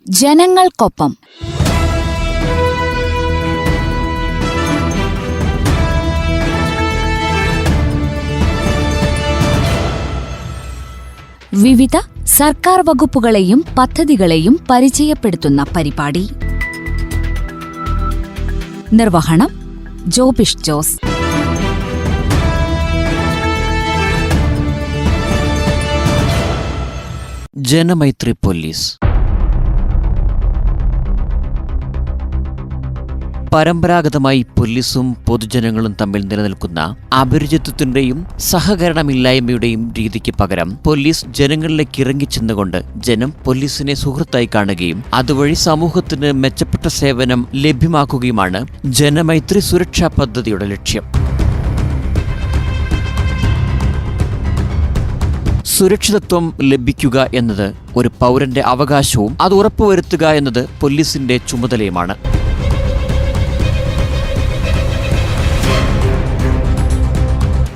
ജനങ്ങൾക്കൊപ്പം. വിവിധ സർക്കാർ വകുപ്പുകളെയും പദ്ധതികളെയും പരിചയപ്പെടുത്തുന്ന പരിപാടി. നിർവഹണം ജോബിഷ് ജോസ്. ജനമൈത്രി പോലീസ്. പരമ്പരാഗതമായി പോലീസും പൊതുജനങ്ങളും തമ്മിൽ നിലനിൽക്കുന്ന അപരിചിതത്വത്തിന്റെയും സഹകരണമില്ലായ്മയുടെയും രീതിക്ക് പകരം പോലീസ് ജനങ്ങളിലേക്ക് ഇറങ്ങിച്ചെന്നുകൊണ്ട് ജനം പോലീസിനെ സുഹൃത്തായി കാണുകയും അതുവഴി സമൂഹത്തിന് മെച്ചപ്പെട്ട സേവനം ലഭ്യമാക്കുകയുമാണ് ജനമൈത്രി സുരക്ഷാ പദ്ധതിയുടെ ലക്ഷ്യം. സുരക്ഷിതത്വം ലഭിക്കുക എന്നത് ഒരു പൗരന്റെ അവകാശവും അത് ഉറപ്പുവരുത്തുക എന്നത് പോലീസിന്റെ ചുമതലയുമാണ്.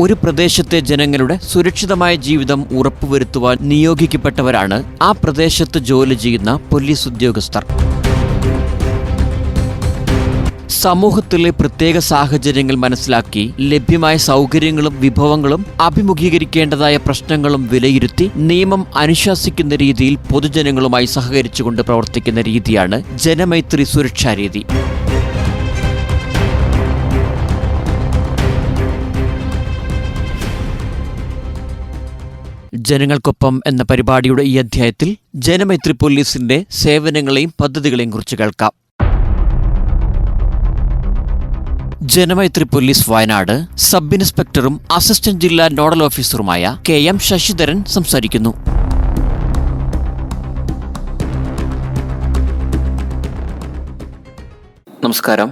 ഒരു പ്രദേശത്തെ ജനങ്ങളുടെ സുരക്ഷിതമായ ജീവിതം ഉറപ്പുവരുത്തുവാൻ നിയോഗിക്കപ്പെട്ടവരാണ് ആ പ്രദേശത്ത് ജോലി ചെയ്യുന്ന പോലീസ് ഉദ്യോഗസ്ഥർ. സമൂഹത്തിലെ പ്രത്യേക സാഹചര്യങ്ങൾ മനസ്സിലാക്കി ലഭ്യമായ സൗകര്യങ്ങളും വിഭവങ്ങളും അഭിമുഖീകരിക്കേണ്ടതായ പ്രശ്നങ്ങളും വിലയിരുത്തി നിയമം അനുശാസിക്കുന്ന രീതിയിൽ പൊതുജനങ്ങളുമായി സഹകരിച്ചുകൊണ്ട് പ്രവർത്തിക്കുന്ന രീതിയാണ് ജനമൈത്രി സുരക്ഷാ രീതി. ജനങ്ങൾക്കൊപ്പം എന്ന പരിപാടിയുടെ ഈ അധ്യായത്തിൽ ജനമൈത്രി പോലീസിന്റെ സേവനങ്ങളെയും പദ്ധതികളെയും കുറിച്ച് കേൾക്കാം. ജനമൈത്രി പോലീസ് വയനാട് സബ് ഇൻസ്പെക്ടറും അസിസ്റ്റന്റ് ജില്ലാ നോഡൽ ഓഫീസറുമായ KM ശശിധരൻ സംസാരിക്കുന്നു. നമസ്കാരം.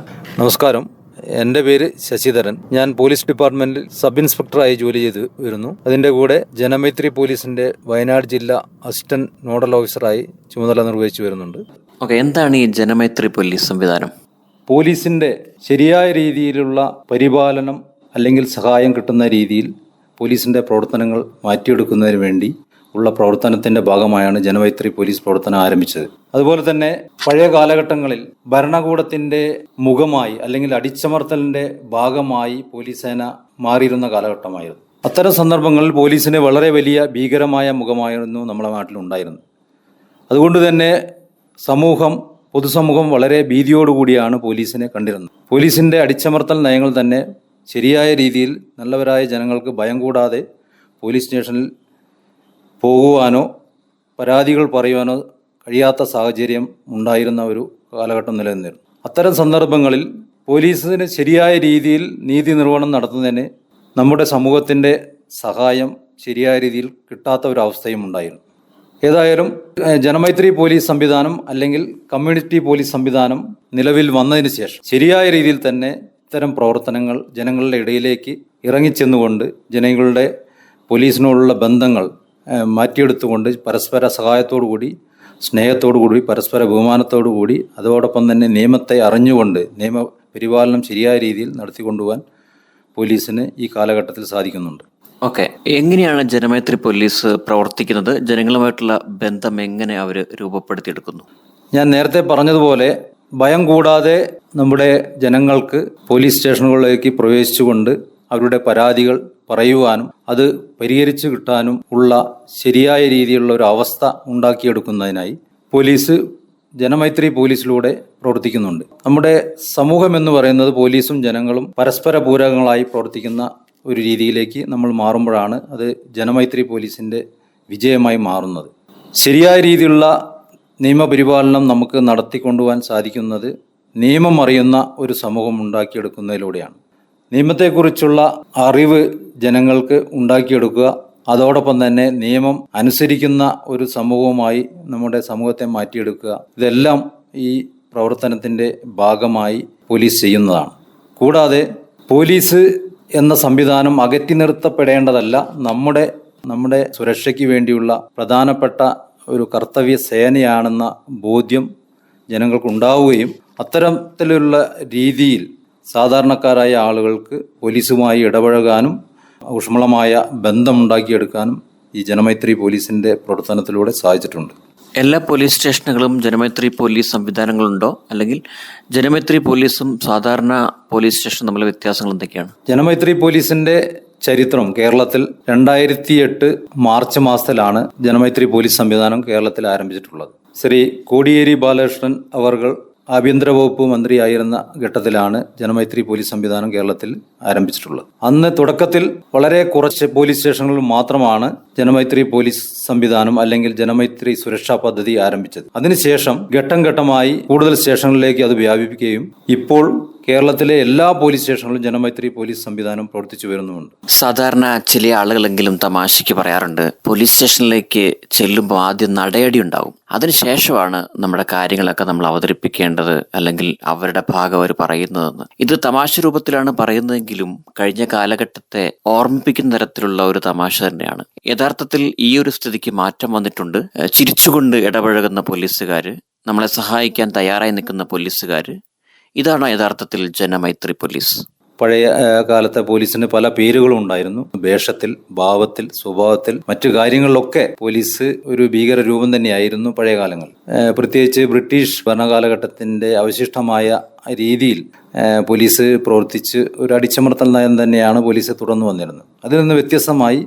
എൻ്റെ പേര് ശശിധരൻ. ഞാൻ പോലീസ് ഡിപ്പാർട്ട്മെന്റിൽ സബ് ഇൻസ്പെക്ടറായി ജോലി ചെയ്ത് വരുന്നു. അതിൻ്റെ കൂടെ ജനമൈത്രി പോലീസിന്റെ വയനാട് ജില്ലാ അസിസ്റ്റന്റ് നോഡൽ ഓഫീസറായി ചുമതല നിർവഹിച്ചു വരുന്നുണ്ട്. എന്താണ് ഈ ജനമൈത്രി പോലീസ് സംവിധാനം? പോലീസിന്റെ ശരിയായ രീതിയിലുള്ള പരിപാലനം അല്ലെങ്കിൽ സഹായം കിട്ടുന്ന രീതിയിൽ പോലീസിന്റെ പ്രവർത്തനങ്ങൾ മാറ്റിയെടുക്കുന്നതിന് വേണ്ടി ഉള്ള പ്രവർത്തനത്തിന്റെ ഭാഗമായാണ് ജനമൈത്രി പോലീസ് പ്രവർത്തനം ആരംഭിച്ചത്. അതുപോലെ തന്നെ പഴയ കാലഘട്ടങ്ങളിൽ ഭരണകൂടത്തിന്റെ മുഖമായി അല്ലെങ്കിൽ അടിച്ചമർത്തലിന്റെ ഭാഗമായി പോലീസ് സേന മാറിയിരുന്ന കാലഘട്ടമായിരുന്നു. അത്തരം സന്ദർഭങ്ങളിൽ പോലീസിന് വളരെ വലിയ ഭീകരമായ മുഖമായിരുന്നു നമ്മുടെ നാട്ടിലുണ്ടായിരുന്നത്. അതുകൊണ്ട് തന്നെ പൊതുസമൂഹം വളരെ ഭീതിയോടുകൂടിയാണ് പോലീസിനെ കണ്ടിരുന്നത്. പോലീസിന്റെ അടിച്ചമർത്തൽ നയങ്ങൾ തന്നെ ശരിയായ രീതിയിൽ നല്ലവരായ ജനങ്ങൾക്ക് ഭയം കൂടാതെ പോലീസ് സ്റ്റേഷനിൽ പോകുവാനോ പരാതികൾ പറയുവാനോ കഴിയാത്ത സാഹചര്യം ഉണ്ടായിരുന്ന ഒരു കാലഘട്ടം നിലനിന്നിരുന്നു. അത്തരം സന്ദർഭങ്ങളിൽ പോലീസിന് ശരിയായ രീതിയിൽ നീതി നിർവഹണം നടത്തുന്നതിന് നമ്മുടെ സമൂഹത്തിൻ്റെ സഹായം ശരിയായ രീതിയിൽ കിട്ടാത്ത ഒരു അവസ്ഥയും ഉണ്ടായിരുന്നു. ഏതായാലും ജനമൈത്രി പോലീസ് സംവിധാനം അല്ലെങ്കിൽ കമ്മ്യൂണിറ്റി പോലീസ് സംവിധാനം നിലവിൽ വന്നതിന് ശേഷം ശരിയായ രീതിയിൽ തന്നെ ഇത്തരം പ്രവർത്തനങ്ങൾ ജനങ്ങളുടെ ഇടയിലേക്ക് ഇറങ്ങിച്ചെന്നുകൊണ്ട് ജനങ്ങളുടെ പോലീസിനോടുള്ള ബന്ധങ്ങൾ മാറ്റിയെടുത്തുകൊണ്ട് പരസ്പര സഹായത്തോടുകൂടി സ്നേഹത്തോടുകൂടി പരസ്പര ബഹുമാനത്തോടുകൂടി അതോടൊപ്പം തന്നെ നിയമത്തെ അറിഞ്ഞുകൊണ്ട് നിയമപരിപാലനം ശരിയായ രീതിയിൽ നടത്തിക്കൊണ്ടുപോകാൻ പോലീസിന് ഈ കാലഘട്ടത്തിൽ സാധിക്കുന്നുണ്ട്. എങ്ങനെയാണ് ജനമൈത്രി പോലീസ് പ്രവർത്തിക്കുന്നത്? ജനങ്ങളുമായിട്ടുള്ള ബന്ധം എങ്ങനെ അവർ രൂപപ്പെടുത്തിയെടുക്കുന്നു? ഞാൻ നേരത്തെ പറഞ്ഞതുപോലെ ഭയം കൂടാതെ നമ്മുടെ ജനങ്ങൾക്ക് പോലീസ് സ്റ്റേഷനുകളിലേക്ക് പ്രവേശിച്ചുകൊണ്ട് അവരുടെ പരാതികൾ പറയുവാനും അത് പരിഹരിച്ചു കിട്ടാനും ഉള്ള ശരിയായ രീതിയിലുള്ള ഒരു അവസ്ഥ ഉണ്ടാക്കിയെടുക്കുന്നതിനായി പോലീസ് ജനമൈത്രി പോലീസിലൂടെ പ്രവർത്തിക്കുന്നുണ്ട്. നമ്മുടെ സമൂഹം എന്ന് പറയുന്നത് പോലീസും ജനങ്ങളും പരസ്പര പൂരകങ്ങളായി പ്രവർത്തിക്കുന്ന ഒരു രീതിയിലേക്ക് നമ്മൾ മാറുമ്പോഴാണ് അത് ജനമൈത്രി പോലീസിൻ്റെ വിജയമായി മാറുന്നത്. ശരിയായ രീതിയിലുള്ള നിയമപരിപാലനം നമുക്ക് നടത്തിക്കൊണ്ടുപോകാൻ സാധിക്കുന്നത് നിയമം അറിയുന്ന ഒരു സമൂഹം ഉണ്ടാക്കിയെടുക്കുന്നതിലൂടെയാണ്. നിയമത്തെക്കുറിച്ചുള്ള അറിവ് ജനങ്ങൾക്ക് ഉണ്ടാക്കിയെടുക്കുക, അതോടൊപ്പം തന്നെ നിയമം അനുസരിക്കുന്ന ഒരു സമൂഹവുമായി നമ്മുടെ സമൂഹത്തെ മാറ്റിയെടുക്കുക, ഇതെല്ലാം ഈ പ്രവർത്തനത്തിൻ്റെ ഭാഗമായി പോലീസ് ചെയ്യുന്നതാണ്. കൂടാതെ പോലീസ് എന്ന സംവിധാനം അകറ്റി നിർത്തപ്പെടേണ്ടതല്ല, നമ്മുടെ സുരക്ഷയ്ക്ക് വേണ്ടിയുള്ള പ്രധാനപ്പെട്ട ഒരു കർത്തവ്യ സേനയാണെന്ന ബോധ്യം ജനങ്ങൾക്കുണ്ടാവുകയും അത്തരത്തിലുള്ള രീതിയിൽ സാധാരണക്കാരായ ആളുകൾക്ക് പോലീസുമായി ഇടപഴകാനും ഊഷ്മളമായ ബന്ധമുണ്ടാക്കിയെടുക്കാനും ഈ ജനമൈത്രി പോലീസിൻ്റെ പ്രവർത്തനത്തിലൂടെ സാധിച്ചിട്ടുണ്ട്. എല്ലാ പോലീസ് സ്റ്റേഷനുകളും ജനമൈത്രി പോലീസ് സംവിധാനങ്ങളുണ്ടോ, അല്ലെങ്കിൽ ജനമൈത്രി പോലീസും സാധാരണ പോലീസ് സ്റ്റേഷനും തമ്മിലെ വ്യത്യാസങ്ങൾ എന്തൊക്കെയാണ്? ജനമൈത്രി പോലീസിന്റെ ചരിത്രം കേരളത്തിൽ 2008 മാർച്ച് മാസത്തിലാണ് ജനമൈത്രി പോലീസ് സംവിധാനം കേരളത്തിൽ ആരംഭിച്ചിട്ടുള്ളത്. ശ്രീ കോടിയേരി ബാലകൃഷ്ണൻ അവർകൾ ആഭ്യന്തര വകുപ്പ് മന്ത്രിയായിരുന്ന ഘട്ടത്തിലാണ് ജനമൈത്രി പോലീസ് സംവിധാനം കേരളത്തിൽ ആരംഭിച്ചിട്ടുള്ളത്. അന്ന് തുടക്കത്തിൽ വളരെ കുറച്ച് പോലീസ് സ്റ്റേഷനുകളിൽ മാത്രമാണ് ജനമൈത്രി പോലീസ് സംവിധാനം അല്ലെങ്കിൽ ജനമൈത്രി സുരക്ഷാ പദ്ധതി ആരംഭിച്ചത്. അതിനുശേഷം ഘട്ടം ഘട്ടമായി കൂടുതൽ സ്റ്റേഷനുകളിലേക്ക് അത് വ്യാപിപ്പിക്കുകയും ഇപ്പോൾ കേരളത്തിലെ എല്ലാ പോലീസ് സ്റ്റേഷനുകളിലും ജനമൈത്രി പോലീസ് സംവിധാനം പ്രവർത്തിച്ചു വരുന്നുമുണ്ട്. സാധാരണ ചില ആളുകളെങ്കിലും തമാശയ്ക്ക് പറയാറുണ്ട്, പോലീസ് സ്റ്റേഷനിലേക്ക് ചെല്ലുമ്പോൾ ആദ്യം നടയടി ഉണ്ടാവും, അതിനുശേഷമാണ് നമ്മുടെ കാര്യങ്ങളൊക്കെ നമ്മൾ അവതരിപ്പിക്കേണ്ടത് അല്ലെങ്കിൽ അവരുടെ ഭാഗം അവർ പറയുന്നതെന്ന്. ഇത് തമാശ രൂപത്തിലാണ് പറയുന്നതെങ്കിലും കഴിഞ്ഞ കാലഘട്ടത്തെ ഓർമ്മിപ്പിക്കുന്ന തരത്തിലുള്ള ഒരു തമാശ തന്നെയാണ്. യഥാർത്ഥത്തിൽ ഈ ഒരു സ്ഥിതിക്ക് മാറ്റം വന്നിട്ടുണ്ട്. ചിരിച്ചുകൊണ്ട് ഇടപഴകുന്ന പോലീസുകാര്, നമ്മളെ സഹായിക്കാൻ തയ്യാറായി നിൽക്കുന്ന പോലീസുകാര്, ഇതാണ് യഥാർത്ഥത്തിൽ ജനമൈത്രി പോലീസ്. പഴയ കാലത്തെ പോലീസിന് പല പേരുകളും ഉണ്ടായിരുന്നു. വേഷത്തിൽ, ഭാവത്തിൽ, സ്വഭാവത്തിൽ, മറ്റു കാര്യങ്ങളിലൊക്കെ പോലീസ് ഒരു ഭീകര രൂപം തന്നെയായിരുന്നു പഴയ കാലങ്ങളിൽ. പ്രത്യേകിച്ച് ബ്രിട്ടീഷ് ഭരണകാലഘട്ടത്തിന്റെ അവശിഷ്ടമായ രീതിയിൽ പോലീസ് പ്രവർത്തിച്ച് ഒരു അടിച്ചമർത്തൽ നയം തന്നെയാണ് പോലീസ് തുടർന്നു വന്നിരുന്നത്. അതിൽ നിന്ന് വ്യത്യസ്തമായി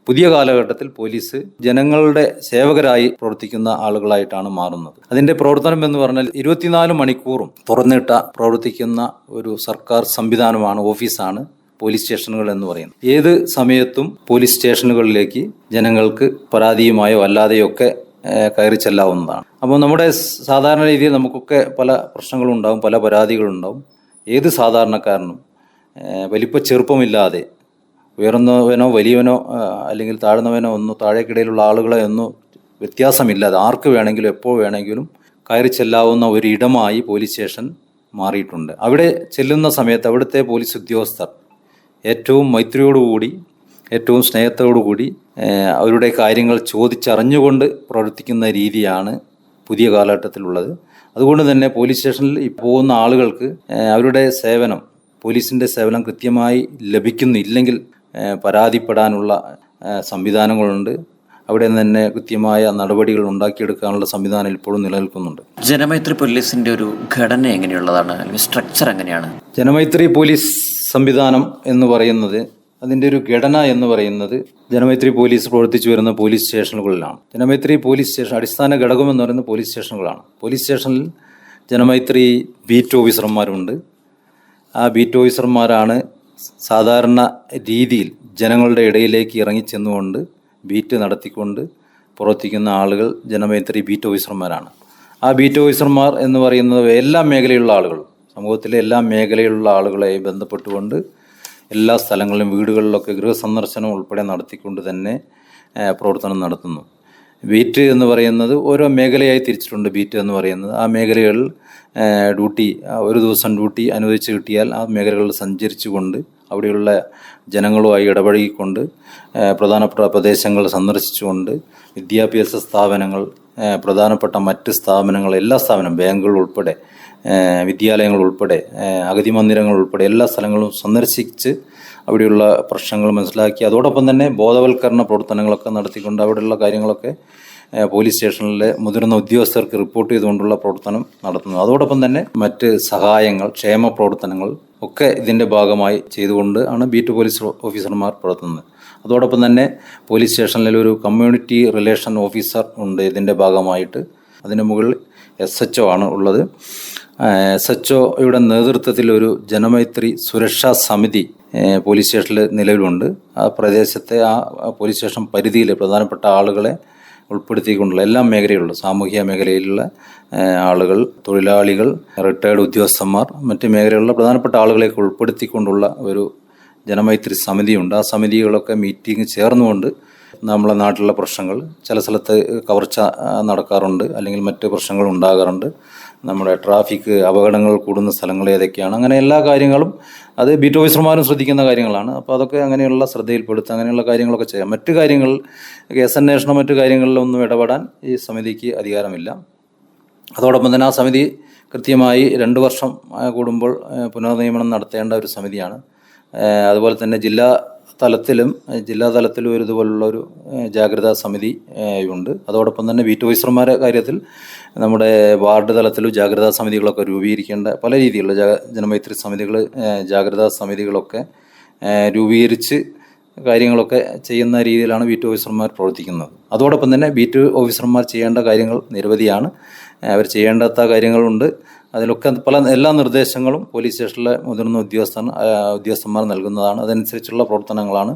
പുതിയ കാലഘട്ടത്തിൽ പോലീസ് ജനങ്ങളുടെ സേവകരായി പ്രവർത്തിക്കുന്ന ആളുകളായിട്ടാണ് മാറുന്നത്. അതിന്റെ പ്രവർത്തനം എന്ന് പറഞ്ഞാൽ 24 മണിക്കൂറും തുറന്നിട്ട പ്രവർത്തിക്കുന്ന ഒരു സർക്കാർ സംവിധാനമാണ്, ഓഫീസാണ് പോലീസ് സ്റ്റേഷനുകൾ എന്ന് പറയുന്നത്. ഏത് സമയത്തും പോലീസ് സ്റ്റേഷനുകളിലേക്ക് ജനങ്ങൾക്ക് പരാതിയുമായോ അല്ലാതെയോ ഒക്കെ കയറി ചെല്ലാവുന്നതാണ്. അപ്പോൾ നമ്മുടെ സാധാരണ രീതിയിൽ നമുക്കൊക്കെ പല പ്രശ്നങ്ങളുണ്ടാവും, പല പരാതികളുണ്ടാവും. ഏത് സാധാരണക്കാരനും വലിപ്പ ചെറുപ്പമില്ലാതെ, ഉയർന്നവനോ വലിയവനോ അല്ലെങ്കിൽ താഴ്ന്നവനോ ഒന്നും താഴേക്കിടയിലുള്ള ആളുകളെ ഒന്നും വ്യത്യാസമില്ലാതെ ആർക്ക് വേണമെങ്കിലും എപ്പോൾ വേണമെങ്കിലും കയറി ചെല്ലാവുന്ന ഒരു ഇടമായി പോലീസ് സ്റ്റേഷൻ മാറിയിട്ടുണ്ട്. അവിടെ ചെല്ലുന്ന സമയത്ത് അവിടുത്തെ പോലീസ് ഉദ്യോഗസ്ഥർ ഏറ്റവും മൈത്രിയോടുകൂടി, ഏറ്റവും സ്നേഹത്തോടുകൂടി അവരുടെ കാര്യങ്ങൾ ചോദിച്ചറിഞ്ഞുകൊണ്ട് പ്രവർത്തിക്കുന്ന രീതിയാണ് പുതിയ കാലഘട്ടത്തിലുള്ളത്. അതുകൊണ്ട് തന്നെ പോലീസ് സ്റ്റേഷനിൽ പോകുന്ന ആളുകൾക്ക് അവരുടെ സേവനം, പോലീസിൻ്റെ സേവനം കൃത്യമായി ലഭിക്കുന്നില്ലെങ്കിൽ പരാതിപ്പെടാനുള്ള സംവിധാനങ്ങളുണ്ട്. അവിടെ നിന്ന് തന്നെ കൃത്യമായ നടപടികൾ ഉണ്ടാക്കിയെടുക്കാനുള്ള സംവിധാനം ഇപ്പോഴും നിലനിൽക്കുന്നുണ്ട്. ജനമൈത്രി പോലീസിന്റെ ഒരു ഘടന എങ്ങനെയുള്ളതാണ്, അല്ലെങ്കിൽ സ്ട്രക്ചർ എങ്ങനെയാണ്? ജനമൈത്രി പോലീസ് സംവിധാനം എന്ന് പറയുന്നത്, അതിൻ്റെ ഒരു ഘടന എന്ന് പറയുന്നത് ജനമൈത്രി പോലീസ് പ്രവർത്തിച്ചു വരുന്ന പോലീസ് സ്റ്റേഷനുകളിലാണ്. ജനമൈത്രി പോലീസ് സ്റ്റേഷൻ അടിസ്ഥാന ഘടകം എന്ന് പറയുന്നത് പോലീസ് സ്റ്റേഷനുകളാണ്. പോലീസ് സ്റ്റേഷനിൽ ജനമൈത്രി ബീറ്റ് ഓഫീസർമാരുണ്ട്. ആ ബീറ്റ് ഓഫീസർമാരാണ് സാധാരണ രീതിയിൽ ജനങ്ങളുടെ ഇടയിലേക്ക് ഇറങ്ങിച്ചെന്നുകൊണ്ട് ബീറ്റ് നടത്തിക്കൊണ്ട് പ്രവർത്തിക്കുന്ന ആളുകൾ ജനമൈത്രി ബീറ്റ് ഓഫീസർമാരാണ്. ആ ബീറ്റ് ഓഫീസർമാർ എന്ന് പറയുന്നത് എല്ലാ മേഖലയിലുള്ള ആളുകൾ, സമൂഹത്തിലെ എല്ലാ മേഖലയിലുള്ള ആളുകളെ ബന്ധപ്പെട്ടുകൊണ്ട് എല്ലാ സ്ഥലങ്ങളിലും വീടുകളിലൊക്കെ ഗൃഹസന്ദർശനം ഉൾപ്പെടെ നടത്തിക്കൊണ്ട് തന്നെ പ്രവർത്തനം നടത്തുന്നു. ബീറ്റ് എന്ന് പറയുന്നത് ഓരോ മേഖലയായി തിരിച്ചിട്ടുണ്ട്. ബീറ്റ് എന്ന് പറയുന്നത് ആ മേഖലകളിൽ ഡ്യൂട്ടി, ഒരു ദിവസം ഡ്യൂട്ടി അനുവദിച്ച് കിട്ടിയാൽ ആ മേഖലകളിൽ സഞ്ചരിച്ചുകൊണ്ട് അവിടെയുള്ള ജനങ്ങളുമായി ഇടപഴകിക്കൊണ്ട് പ്രധാനപ്പെട്ട പ്രദേശങ്ങൾ സന്ദർശിച്ചുകൊണ്ട് വിദ്യാഭ്യാസ സ്ഥാപനങ്ങൾ, പ്രധാനപ്പെട്ട മറ്റ് സ്ഥാപനങ്ങൾ, എല്ലാ സ്ഥാപനം, ബാങ്കുകൾ ഉൾപ്പെടെ, വിദ്യാലയങ്ങൾ ഉൾപ്പെടെ, അഗതി മന്ദിരങ്ങൾ ഉൾപ്പെടെ എല്ലാ സ്ഥലങ്ങളും സന്ദർശിച്ച് അവിടെയുള്ള പ്രശ്നങ്ങൾ മനസ്സിലാക്കി അതോടൊപ്പം തന്നെ ബോധവൽക്കരണ പ്രവർത്തനങ്ങളൊക്കെ നടത്തിക്കൊണ്ട് അവിടെയുള്ള കാര്യങ്ങളൊക്കെ പോലീസ് സ്റ്റേഷനിലെ മുതിർന്ന ഉദ്യോഗസ്ഥർക്ക് റിപ്പോർട്ട് ചെയ്തുകൊണ്ടുള്ള പ്രവർത്തനം നടത്തുന്നു. അതോടൊപ്പം തന്നെ മറ്റ് സഹായങ്ങൾ, ക്ഷേമ പ്രവർത്തനങ്ങൾ ഒക്കെ ഇതിൻ്റെ ഭാഗമായി ചെയ്തുകൊണ്ട് ആണ് ബീറ്റ് പോലീസ് ഓഫീസർമാർ പ്രവർത്തുന്നത്. അതോടൊപ്പം തന്നെ പോലീസ് സ്റ്റേഷനിൽ ഒരു കമ്മ്യൂണിറ്റി റിലേഷൻ ഓഫീസർ ഉണ്ട് ഇതിൻ്റെ ഭാഗമായിട്ട്. അതിന് മുകളിൽ SHO ആണ് ഉള്ളത്. SHOയുടെ നേതൃത്വത്തിൽ ഒരു ജനമൈത്രി സുരക്ഷാ സമിതി പോലീസ് സ്റ്റേഷനിൽ നിലവിലുണ്ട്. ആ പ്രദേശത്തെ ആ പോലീസ് സ്റ്റേഷൻ പരിധിയിൽ പ്രധാനപ്പെട്ട ആളുകളെ ഉൾപ്പെടുത്തിക്കൊണ്ടുള്ള എല്ലാ മേഖലയിലുള്ള സാമൂഹിക മേഖലയിലുള്ള ആളുകൾ, തൊഴിലാളികൾ, റിട്ടയർഡ് ഉദ്യോഗസ്ഥന്മാർ, മറ്റ് മേഖലയിലുള്ള പ്രധാനപ്പെട്ട ആളുകളെയൊക്കെ ഉൾപ്പെടുത്തിക്കൊണ്ടുള്ള ഒരു ജനമൈത്രി സമിതിയുണ്ട്. ആ സമിതികളൊക്കെ മീറ്റിംഗ് ചേർന്നുകൊണ്ട് നമ്മളെ നാട്ടിലുള്ള പ്രശ്നങ്ങൾ, ചില സ്ഥലത്ത് കവർച്ച നടക്കാറുണ്ട്, അല്ലെങ്കിൽ മറ്റ് പ്രശ്നങ്ങൾ ഉണ്ടാകാറുണ്ട്, നമ്മുടെ ട്രാഫിക് അപകടങ്ങൾ കൂടുന്ന സ്ഥലങ്ങൾ ഏതൊക്കെയാണ്, അങ്ങനെ എല്ലാ കാര്യങ്ങളും അത് ബീറ്റ് ഓഫീസർമാരും ശ്രദ്ധിക്കുന്ന കാര്യങ്ങളാണ്. അപ്പോൾ അതൊക്കെ അങ്ങനെയുള്ള ശ്രദ്ധയിൽപ്പെടുത്തുക, അങ്ങനെയുള്ള കാര്യങ്ങളൊക്കെ ചെയ്യാം. മറ്റു കാര്യങ്ങൾ, കേസന്വേഷണം, മറ്റു കാര്യങ്ങളിലൊന്നും ഇടപെടാൻ ഈ സമിതിക്ക് അധികാരമില്ല. അതോടൊപ്പം തന്നെ ആ സമിതി കൃത്യമായി 2 വർഷം കൂടുമ്പോൾ പുനർനിയമനം നടത്തേണ്ട ഒരു സമിതിയാണ്. അതുപോലെ തന്നെ ജില്ലാ തലത്തിലും ജില്ലാ തലത്തിലും ഒരു ഇതുപോലുള്ളൊരു ജാഗ്രതാ സമിതി ഉണ്ട്. അതോടൊപ്പം തന്നെ ബീറ്റ് ഓഫീസർമാരുടെ കാര്യത്തിൽ നമ്മുടെ വാർഡ് തലത്തിലും ജാഗ്രതാ സമിതികളൊക്കെ രൂപീകരിക്കേണ്ട പല രീതിയിലുള്ള ജനമൈത്രി സമിതികൾ, ജാഗ്രതാ സമിതികളൊക്കെ രൂപീകരിച്ച് കാര്യങ്ങളൊക്കെ ചെയ്യുന്ന രീതിയിലാണ് ബീറ്റ് ഓഫീസർമാർ പ്രവർത്തിക്കുന്നത്. അതോടൊപ്പം തന്നെ ബീറ്റ് ഓഫീസർമാർ ചെയ്യേണ്ട കാര്യങ്ങൾ നിരവധിയാണ്. അവർ ചെയ്യേണ്ടാത്ത കാര്യങ്ങളുണ്ട്. അതിലൊക്കെ എല്ലാ നിർദ്ദേശങ്ങളും പോലീസ് സ്റ്റേഷനിലെ മുതിർന്ന ഉദ്യോഗസ്ഥന്മാർ നൽകുന്നതാണ്. അതനുസരിച്ചുള്ള പ്രവർത്തനങ്ങളാണ്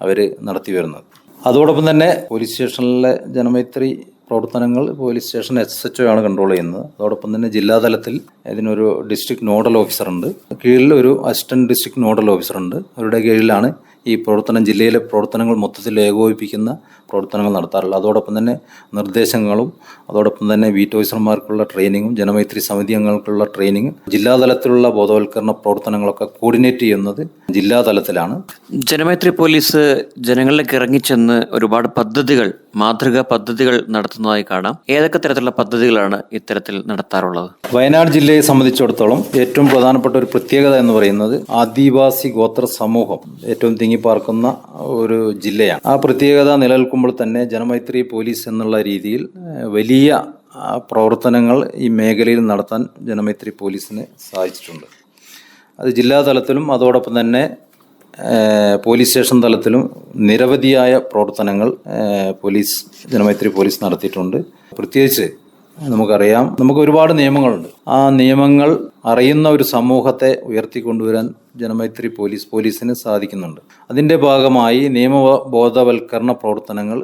അവർ നടത്തി വരുന്നത്. അതോടൊപ്പം തന്നെ പോലീസ് സ്റ്റേഷനിലെ ജനമൈത്രി പ്രവർത്തനങ്ങൾ പോലീസ് സ്റ്റേഷൻ SHO ആണ് കൺട്രോൾ ചെയ്യുന്നത്. അതോടൊപ്പം തന്നെ ജില്ലാ തലത്തിൽ ഇതിനൊരു ഡിസ്ട്രിക്ട് നോഡൽ ഓഫീസറുണ്ട്, കീഴിൽ ഒരു അസിസ്റ്റന്റ് ഡിസ്ട്രിക്ട് നോഡൽ ഓഫീസറുണ്ട്. അവരുടെ കീഴിലാണ് ഈ ജില്ലയിലെ പ്രവർത്തനങ്ങൾ മൊത്തത്തിൽ ഏകോപിപ്പിക്കുന്ന പ്രവർത്തനങ്ങൾ നടത്താറുള്ളത്. അതോടൊപ്പം തന്നെ നിർദ്ദേശങ്ങളും അതോടൊപ്പം തന്നെ ബീറ്റ് ഓഫീസർമാർക്കുള്ള ട്രെയിനിങ്ങും ജനമൈത്രി സമിതി അംഗങ്ങൾക്കുള്ള ട്രെയിനിങ്ങും ജില്ലാതലത്തിലുള്ള ബോധവൽക്കരണ പ്രവർത്തനങ്ങളൊക്കെ കോർഡിനേറ്റ് ചെയ്യുന്നത് ജില്ലാ തലത്തിലാണ്. ജനമൈത്രി പോലീസ് ജനങ്ങളിലേക്ക് ഇറങ്ങിച്ചെന്ന് ഒരുപാട് പദ്ധതികൾ, മാതൃകാ പദ്ധതികൾ നടത്തുന്നതായി കാണാം. ഏതൊക്കെ തരത്തിലുള്ള പദ്ധതികളാണ് ഇത്തരത്തിൽ നടത്താറുള്ളത്? വയനാട് ജില്ലയെ സംബന്ധിച്ചിടത്തോളം ഏറ്റവും പ്രധാനപ്പെട്ട ഒരു പ്രത്യേകത എന്ന് പറയുന്നത് ആദിവാസി ഗോത്ര സമൂഹം ഏറ്റവും തിങ്ങിപ്പാർക്കുന്ന ഒരു ജില്ലയാണ്. ആ പ്രത്യേകത നിലനിൽക്കുമ്പോൾ തന്നെ ജനമൈത്രി പോലീസ് എന്നുള്ള രീതിയിൽ വലിയ പ്രവർത്തനങ്ങൾ ഈ മേഖലയിൽ നടത്താൻ ജനമൈത്രി പോലീസിന് സാധിച്ചിട്ടുണ്ട്. അത് ജില്ലാ തലത്തിലും അതോടൊപ്പം തന്നെ പോലീസ് സ്റ്റേഷൻ തലത്തിലും നിരവധിയായ പ്രവർത്തനങ്ങൾ ജനമൈത്രി പോലീസ് നടത്തിയിട്ടുണ്ട്. പ്രത്യേകിച്ച് നമുക്കറിയാം, നമുക്ക് ഒരുപാട് നിയമങ്ങളുണ്ട്. ആ നിയമങ്ങൾ അറിയുന്ന ഒരു സമൂഹത്തെ ഉയർത്തിക്കൊണ്ടുവരാൻ ജനമൈത്രി പോലീസിന് സാധിക്കുന്നുണ്ട്. അതിൻ്റെ ഭാഗമായി നിയമബോധവൽക്കരണ പ്രവർത്തനങ്ങൾ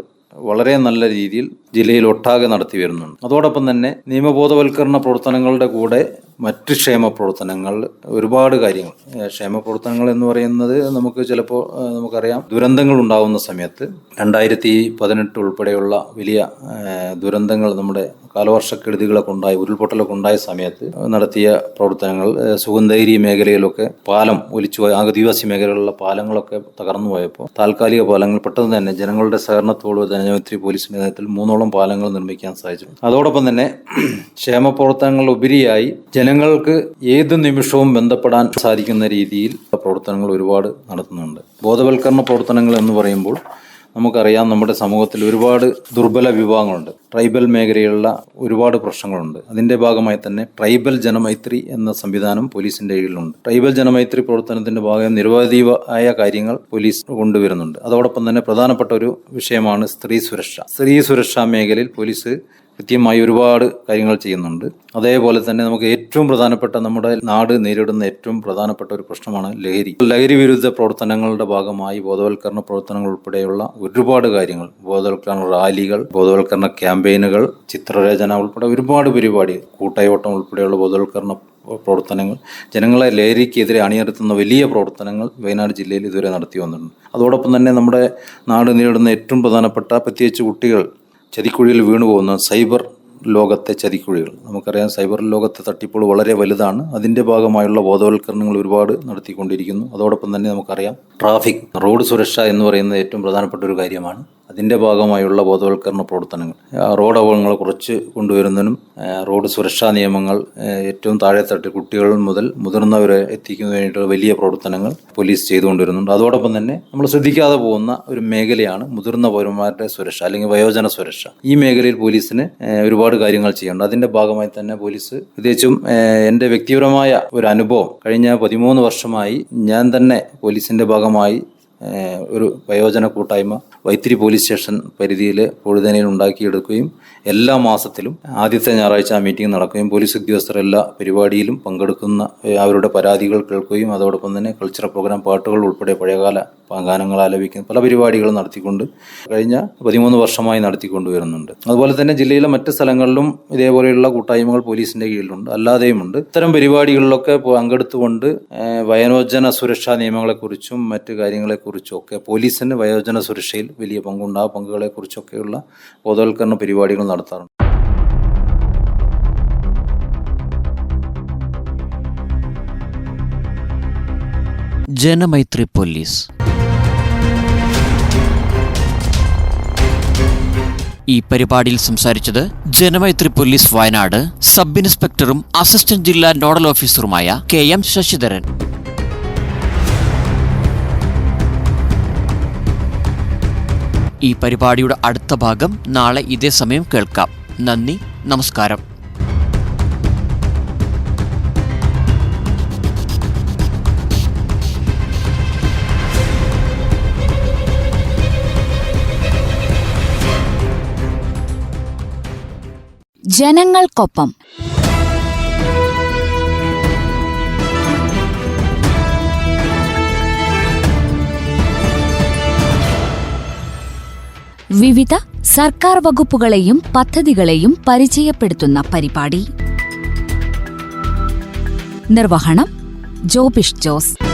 വളരെ നല്ല രീതിയിൽ ജില്ലയിൽ ഒട്ടാകെ നടത്തി വരുന്നുണ്ട്. അതോടൊപ്പം തന്നെ നിയമബോധവൽക്കരണ പ്രവർത്തനങ്ങളുടെ കൂടെ മറ്റ് ക്ഷേമ പ്രവർത്തനങ്ങൾ, ഒരുപാട് കാര്യങ്ങൾ. ക്ഷേമ പ്രവർത്തനങ്ങൾ എന്ന് പറയുന്നത് നമുക്ക് ചിലപ്പോൾ നമുക്കറിയാം, ദുരന്തങ്ങൾ ഉണ്ടാകുന്ന സമയത്ത് 2018 ഉൾപ്പെടെയുള്ള വലിയ ദുരന്തങ്ങൾ, നമ്മുടെ കാലവർഷക്കെടുതികളൊക്കെ ഉണ്ടായി, ഉരുൾപൊട്ടലൊക്കെ ഉണ്ടായ സമയത്ത് നടത്തിയ പ്രവർത്തനങ്ങൾ, സുഗന്ധഗിരി മേഖലയിലൊക്കെ പാലം ഒലിച്ചുപോയ ആദിവാസി മേഖലകളിലുള്ള പാലങ്ങളൊക്കെ തകർന്നു പോയപ്പോൾ താൽക്കാലിക പാലങ്ങൾ പെട്ടെന്ന് തന്നെ ജനങ്ങളുടെ സഹകരണത്തോട് ജനമൈത്രി പോലീസിന്റെ നേതൃത്വത്തിൽ 3ഓളം പാലങ്ങൾ നിർമ്മിക്കാൻ സാധിച്ചു. അതോടൊപ്പം തന്നെ ക്ഷേമ പ്രവർത്തനങ്ങൾ ഉപരിയായി ജനങ്ങൾക്ക് ഏത് നിമിഷവും ബന്ധപ്പെടാൻ സാധിക്കുന്ന രീതിയിൽ പ്രവർത്തനങ്ങൾ ഒരുപാട് നടത്തുന്നുണ്ട്. ബോധവൽക്കരണ പ്രവർത്തനങ്ങൾ എന്ന് പറയുമ്പോൾ നമുക്കറിയാം, നമ്മുടെ സമൂഹത്തിൽ ഒരുപാട് ദുർബല വിഭാഗങ്ങളുണ്ട്. ട്രൈബൽ മേഖലയിലുള്ള ഒരുപാട് പ്രശ്നങ്ങളുണ്ട്. അതിൻ്റെ ഭാഗമായി തന്നെ ട്രൈബൽ ജനമൈത്രി എന്ന സംവിധാനം പോലീസിൻ്റെ കീഴിലുണ്ട്. ട്രൈബൽ ജനമൈത്രി പ്രവർത്തനത്തിൻ്റെ ഭാഗമായി നിരവധിയായ കാര്യങ്ങൾ പോലീസ് കൊണ്ടുവരുന്നുണ്ട്. അതോടൊപ്പം തന്നെ പ്രധാനപ്പെട്ട ഒരു വിഷയമാണ് സ്ത്രീ സുരക്ഷ. സ്ത്രീ സുരക്ഷാ മേഖലയിൽ പോലീസ് കൃത്യമായി ഒരുപാട് കാര്യങ്ങൾ ചെയ്യുന്നുണ്ട്. അതേപോലെ തന്നെ നമുക്ക് ഏറ്റവും പ്രധാനപ്പെട്ട, നമ്മുടെ നാട് നേരിടുന്ന ഏറ്റവും പ്രധാനപ്പെട്ട ഒരു പ്രശ്നമാണ് ലഹരി വിരുദ്ധ പ്രവർത്തനങ്ങളുടെ ഭാഗമായി ബോധവൽക്കരണ പ്രവർത്തനങ്ങൾ ഉൾപ്പെടെയുള്ള ഒരുപാട് കാര്യങ്ങൾ, ബോധവൽക്കരണ റാലികൾ, ബോധവൽക്കരണ ക്യാമ്പയിനുകൾ, ചിത്രരചന ഉൾപ്പെടെ ഒരുപാട് പരിപാടികൾ, കൂട്ടായോട്ടം ഉൾപ്പെടെയുള്ള ബോധവൽക്കരണ പ്രവർത്തനങ്ങൾ, ജനങ്ങളെ ലഹരിക്കെതിരെ അണിനിരത്തുന്ന വലിയ പ്രവർത്തനങ്ങൾ വയനാട് ജില്ലയിൽ ഇതുവരെ നടത്തി വന്നിട്ടുണ്ട്. അതോടൊപ്പം തന്നെ നമ്മുടെ നാട് നേരിടുന്ന ഏറ്റവും പ്രധാനപ്പെട്ട, പ്രത്യേകിച്ച് കുട്ടികൾ ചതിക്കുഴിയിൽ വീണുപോകുന്ന സൈബർ ലോകത്തെ ചതിക്കുഴികൾ. നമുക്കറിയാം, സൈബർ ലോകത്തെ തട്ടിപ്പുകൾ വളരെ വലുതാണ്. അതിൻ്റെ ഭാഗമായുള്ള ബോധവൽക്കരണങ്ങൾ ഒരുപാട് നടത്തിക്കൊണ്ടിരിക്കുന്നു. അതോടൊപ്പം തന്നെ നമുക്കറിയാം, റോഡ് സുരക്ഷ എന്ന് പറയുന്നത് ഏറ്റവും പ്രധാനപ്പെട്ട ഒരു കാര്യമാണ്. അതിൻ്റെ ഭാഗമായുള്ള ബോധവൽക്കരണ പ്രവർത്തനങ്ങൾ, റോഡ് അപകടങ്ങൾ കുറച്ച് കൊണ്ടുവരുന്നതിനും റോഡ് സുരക്ഷാ നിയമങ്ങൾ ഏറ്റവും താഴെത്തട്ട് കുട്ടികൾ മുതൽ മുതിർന്നവരെ എത്തിക്കുന്നതിന് വേണ്ടിയിട്ടുള്ള വലിയ പ്രവർത്തനങ്ങൾ പോലീസ് ചെയ്തുകൊണ്ടിരുന്നുണ്ട്. അതോടൊപ്പം തന്നെ നമ്മൾ ശ്രദ്ധിക്കാതെ പോകുന്ന ഒരു മേഖലയാണ് മുതിർന്ന പൗരന്മാരുടെ സുരക്ഷ അല്ലെങ്കിൽ വയോജന സുരക്ഷ. ഈ മേഖലയിൽ പോലീസിന് ഒരുപാട് കാര്യങ്ങൾ ചെയ്യുന്നുണ്ട്. അതിൻ്റെ ഭാഗമായി തന്നെ പോലീസ്, പ്രത്യേകിച്ചും എൻ്റെ വ്യക്തിപരമായ ഒരു അനുഭവം, കഴിഞ്ഞ 13 വർഷമായി ഞാൻ തന്നെ പോലീസിൻ്റെ ഭാഗമായി ഒരു വയോജന കൂട്ടായ്മ വൈത്തിരി പോലീസ് സ്റ്റേഷൻ പരിധിയിൽ പൊഴുതനയിൽ ഉണ്ടാക്കിയെടുക്കുകയും എല്ലാ മാസത്തിലും ആദ്യത്തെ ഞായറാഴ്ച മീറ്റിംഗ് നടക്കുകയും പോലീസ് ഉദ്യോഗസ്ഥർ എല്ലാ പരിപാടിയിലും പങ്കെടുക്കുന്ന, അവരുടെ പരാതികൾ കേൾക്കുകയും അതോടൊപ്പം തന്നെ കൾച്ചറൽ പ്രോഗ്രാം, പാട്ടുകൾ ഉൾപ്പെടെ പഴയകാല ഗാനങ്ങൾ ആലപിക്കുന്ന പല പരിപാടികളും നടത്തിക്കൊണ്ട് കഴിഞ്ഞ 13 വർഷമായി നടത്തിക്കൊണ്ടുവരുന്നുണ്ട്. അതുപോലെ തന്നെ ജില്ലയിലെ മറ്റ് സ്ഥലങ്ങളിലും ഇതേപോലെയുള്ള കൂട്ടായ്മകൾ പോലീസിന്റെ കീഴിലുണ്ട്, അല്ലാതെയുമുണ്ട്. ഇത്തരം പരിപാടികളിലൊക്കെ പങ്കെടുത്തുകൊണ്ട് വയോജന സുരക്ഷാ നിയമങ്ങളെക്കുറിച്ചും മറ്റ് കാര്യങ്ങളെക്കുറിച്ചും ഒക്കെ പോലീസിന് വയോജന സുരക്ഷയിൽ വലിയ പങ്കുണ്ട്. ആ പങ്കുകളെക്കുറിച്ചൊക്കെയുള്ള ബോധവൽക്കരണ പരിപാടികൾ നടത്താറുണ്ട്. ജനമൈത്രി പോലീസ്. ഈ പരിപാടിയിൽ സംസാരിച്ചത് ജനമൈത്രി പോലീസ് വയനാട് സബ് ഇൻസ്പെക്ടറും അസിസ്റ്റന്റ് ജില്ലാ നോഡൽ ഓഫീസറുമായ KM ശശിധരൻ. ഈ പരിപാടിയുടെ അടുത്ത ഭാഗം നാളെ ഇതേ സമയം കേൾക്കാം. നന്ദി, നമസ്കാരം. ജനങ്ങൾക്കൊപ്പം വിവിധ സർക്കാർ വകുപ്പുകളെയും പദ്ധതികളെയും പരിചയപ്പെടുത്തുന്ന പരിപാടി. നിർവഹണം ജോബിഷ് ജോസ്.